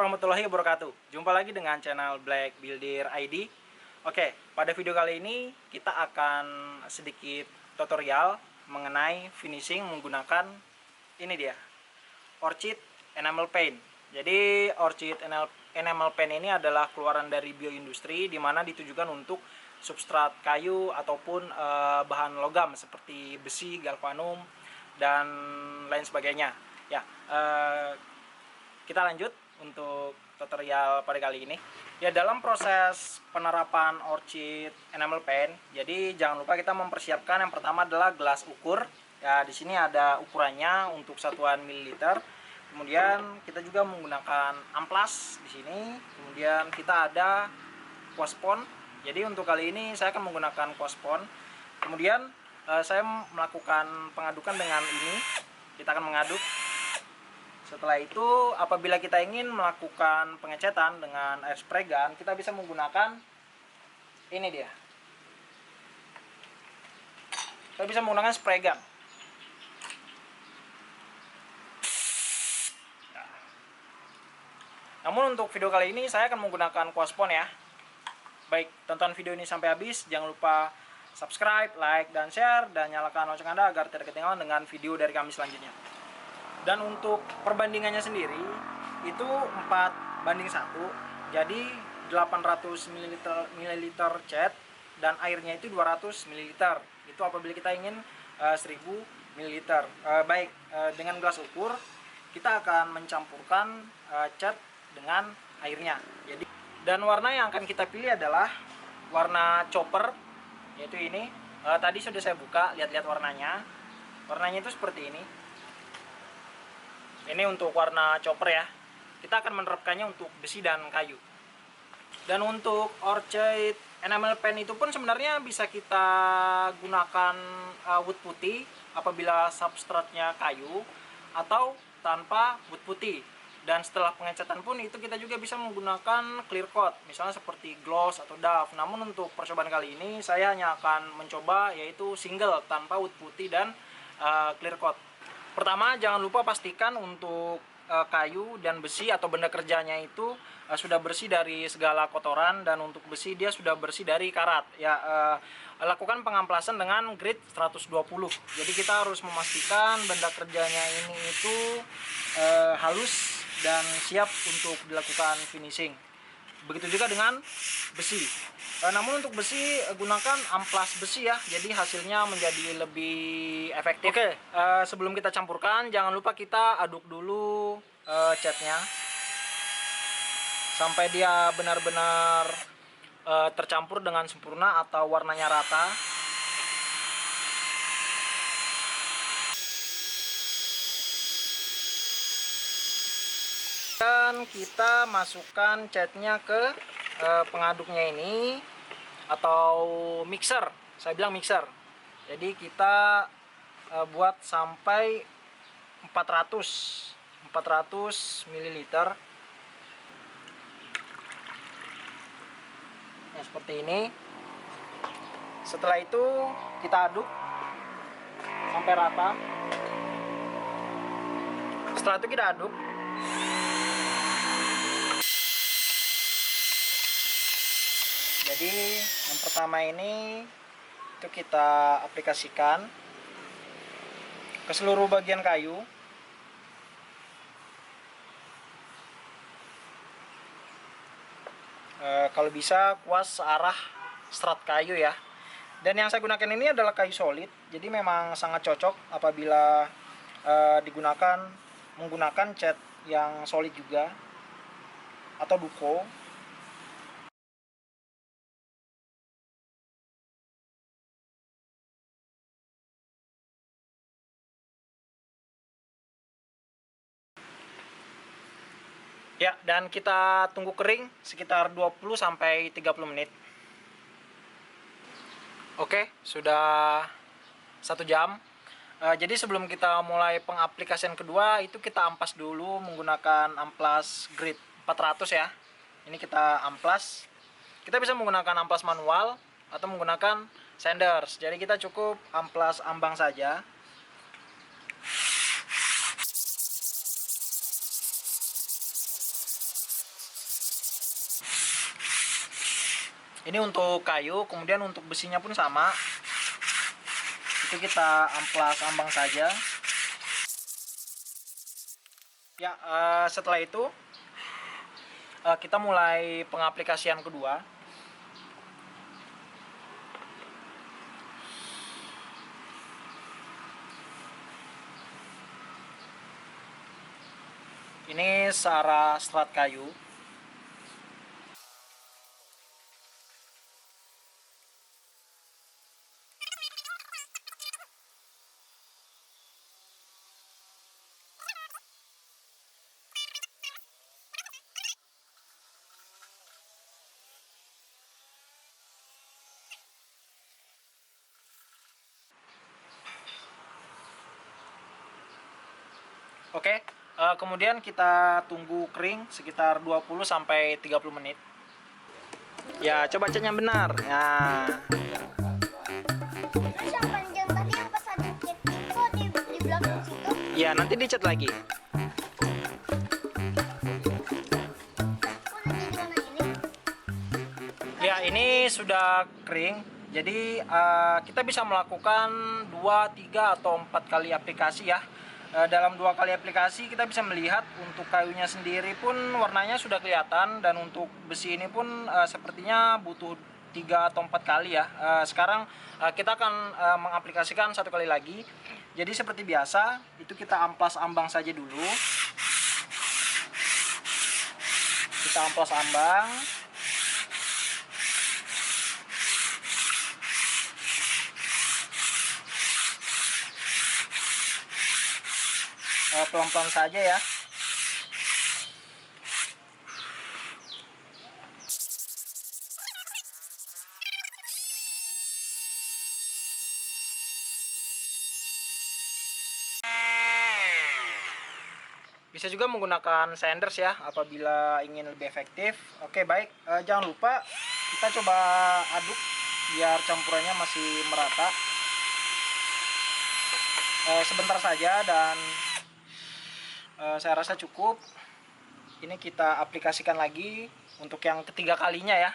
warahmatullahi wabarakatuh. Jumpa lagi dengan channel Black Builder ID. Oke, pada video kali ini kita akan sedikit tutorial mengenai finishing menggunakan ini dia, Orchid Enamel Paint. Jadi Orchid Enamel Paint ini adalah keluaran dari bioindustri, di mana ditujukan untuk substrat kayu ataupun bahan logam seperti besi, galvanum dan lain sebagainya. Ya, kita lanjut untuk tutorial pada kali ini. Ya, dalam proses penerapan Orchid Enamel Paint, jadi jangan lupa kita mempersiapkan yang pertama adalah gelas ukur. Ya, di sini ada ukurannya untuk satuan mililiter. Kemudian kita juga menggunakan amplas di sini. Kemudian kita ada kuaspon. Jadi untuk kali ini saya akan menggunakan kuaspon. Kemudian saya melakukan pengadukan dengan ini. Kita akan mengaduk. Setelah itu, apabila kita ingin melakukan pengecetan dengan air spray gun, kita bisa menggunakan ini dia. Kita bisa menggunakan spray gun. Namun untuk video kali ini saya akan menggunakan kuaspon ya. Baik, tonton video ini sampai habis. Jangan lupa subscribe, like, dan share, dan nyalakan lonceng Anda agar tidak ketinggalan dengan video dari kami selanjutnya. Dan untuk perbandingannya sendiri itu 4:1. Jadi 800 ml cat dan airnya itu 200 ml. Itu apabila kita ingin 1000 ml. Dengan gelas ukur kita akan mencampurkan cat dengan airnya. Jadi, dan warna yang akan kita pilih adalah warna chopper, yaitu ini. Tadi sudah saya buka, lihat-lihat warnanya. Warnanya itu seperti ini. Ini untuk warna chopper ya. Kita akan menerapkannya untuk besi dan kayu. Dan untuk Orchid Enamel Paint itu pun sebenarnya bisa kita gunakan wood putih apabila substratnya kayu, atau tanpa wood putih. Dan setelah pengecatan pun itu kita juga bisa menggunakan clear coat, misalnya seperti gloss atau DAF. Namun untuk percobaan kali ini saya hanya akan mencoba yaitu single tanpa wood putih dan clear coat. Pertama, jangan lupa pastikan untuk kayu dan besi atau benda kerjanya itu sudah bersih dari segala kotoran, dan untuk besi dia sudah bersih dari karat. Ya, lakukan pengamplasan dengan grit 120. Jadi kita harus memastikan benda kerjanya ini itu halus dan siap untuk dilakukan finishing. Begitu juga dengan besi. Namun untuk besi gunakan amplas besi ya, jadi hasilnya menjadi lebih efektif. Oke, sebelum kita campurkan jangan lupa kita aduk dulu catnya sampai dia benar-benar tercampur dengan sempurna atau warnanya rata. Dan kita masukkan catnya ke pengaduknya ini atau mixer. Saya bilang mixer. Jadi kita buat sampai 400 ml. Ya, seperti ini. Setelah itu kita aduk sampai rata. Setelah itu kita aduk. Jadi yang pertama ini itu kita aplikasikan ke seluruh bagian kayu. Kalau bisa kuas searah strat kayu ya. Dan yang saya gunakan ini adalah kayu solid, jadi memang sangat cocok apabila menggunakan cat yang solid juga atau duko. Ya, dan kita tunggu kering sekitar 20-30 menit. Oke, sudah 1 jam. Jadi sebelum kita mulai pengaplikasian kedua, itu kita ampas dulu menggunakan amplas grit 400 ya. Ini kita amplas. Kita bisa menggunakan amplas manual atau menggunakan sanders. Jadi kita cukup amplas ambang saja. Ini untuk kayu, kemudian untuk besinya pun sama. Itu kita amplas ambang saja. Ya, setelah itu kita mulai pengaplikasian kedua. Ini serat kayu. Oke, kemudian kita tunggu kering sekitar 20 sampai 30 menit. Ya, coba catnya benar. Ya. Terus yang panjang tadi yang pas ada cat itu di belakang situ. Ya, nanti dicat lagi. Oh, nanti gimana ini? Ya, ini sudah kering. Jadi kita bisa melakukan 2, 3, atau 4 kali aplikasi ya. Dalam 2 kali aplikasi kita bisa melihat untuk kayunya sendiri pun warnanya sudah kelihatan, dan untuk besi ini pun sepertinya butuh 3 atau 4 kali ya. Sekarang kita akan mengaplikasikan 1 kali lagi. Jadi seperti biasa itu kita amplas ambang saja dulu. Kita amplas ambang. Pelan-pelan saja ya. Bisa juga menggunakan sanders ya apabila ingin lebih efektif. Oke, baik. Jangan lupa kita coba aduk biar campurannya masih merata. Sebentar saja, dan saya rasa cukup. Ini kita aplikasikan lagi untuk yang ketiga kalinya ya.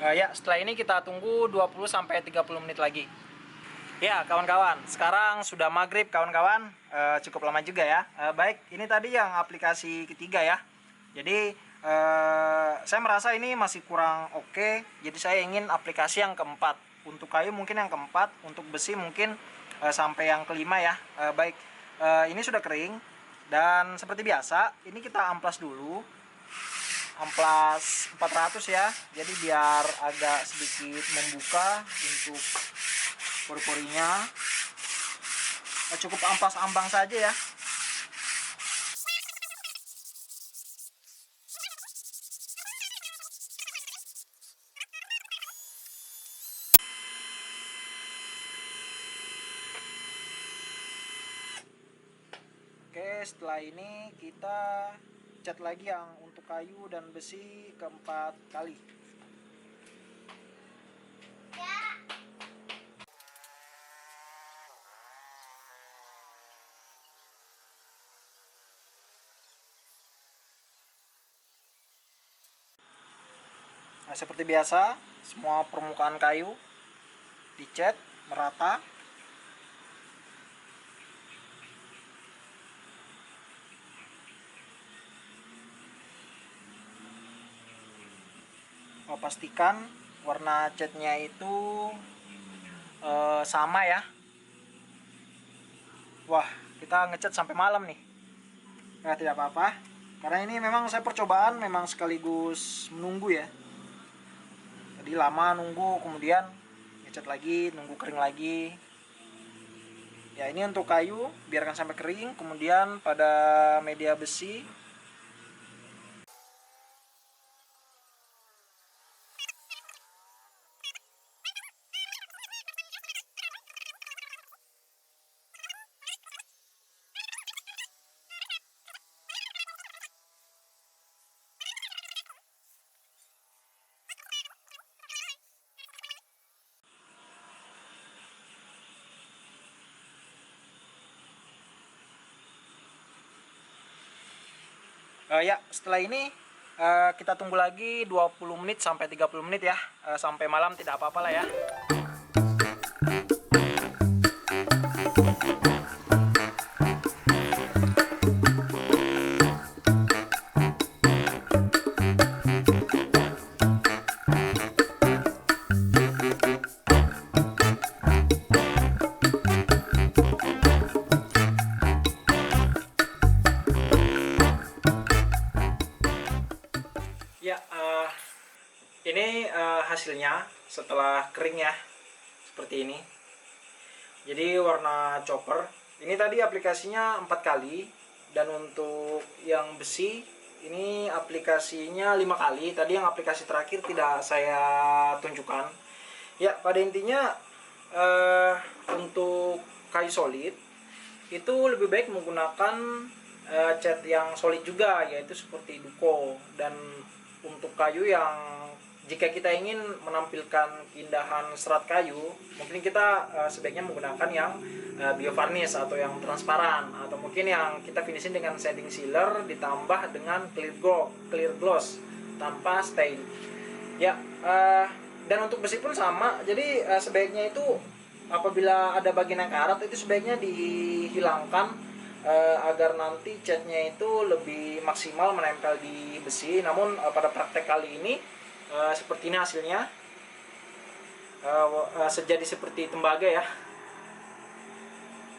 Ya, setelah ini kita tunggu 20 sampai 30 menit lagi. Ya, kawan-kawan, sekarang sudah maghrib kawan-kawan. Cukup lama juga ya. Baik, ini tadi yang aplikasi ketiga ya. Jadi saya merasa ini masih kurang oke. Jadi saya ingin aplikasi yang keempat. Untuk kayu mungkin yang keempat, untuk besi mungkin sampai yang kelima ya. Baik, ini sudah kering, dan seperti biasa ini kita amplas dulu. Amplas 400 ya, jadi biar agak sedikit membuka untuk pori-porinya. Cukup amplas ambang saja ya. Oke, setelah ini kita cat lagi yang untuk kayu dan besi keempat kali. Nah, seperti biasa, semua permukaan kayu dicat merata. Pastikan warna catnya itu sama ya. Wah, kita ngecat sampai malam nih. Nah, tidak apa-apa, karena ini memang saya percobaan memang sekaligus menunggu ya. Tadi lama nunggu, kemudian ngecat lagi, nunggu kering lagi. Ya, ini untuk kayu biarkan sampai kering. Kemudian pada media besi Ya, setelah ini kita tunggu lagi 20 menit sampai 30 menit ya. Sampai malam tidak apa-apa lah ya. Ya, ini hasilnya setelah kering ya, seperti ini. Jadi warna chopper ini tadi aplikasinya 4 kali, dan untuk yang besi ini aplikasinya 5 kali. Tadi yang aplikasi terakhir tidak saya tunjukkan. Ya, pada intinya untuk kayu solid itu lebih baik menggunakan cat yang solid juga, yaitu seperti Duko. Dan untuk kayu yang jika kita ingin menampilkan keindahan serat kayu, mungkin kita sebaiknya menggunakan yang bio varnish atau yang transparan, atau mungkin yang kita finishing dengan sanding sealer ditambah dengan clear gloss tanpa stain. Ya, dan untuk besi pun sama. Jadi sebaiknya itu apabila ada bagian yang karat itu sebaiknya dihilangkan, agar nanti catnya itu lebih maksimal menempel di besi. Namun pada praktek kali ini seperti ini hasilnya, sejadi seperti tembaga ya.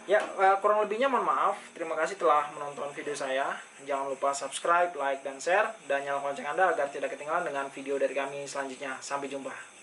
Ya, kurang lebihnya mohon maaf. Terima kasih telah menonton video saya. Jangan lupa subscribe, like, dan share, dan nyalakan lonceng Anda agar tidak ketinggalan dengan video dari kami selanjutnya. Sampai jumpa.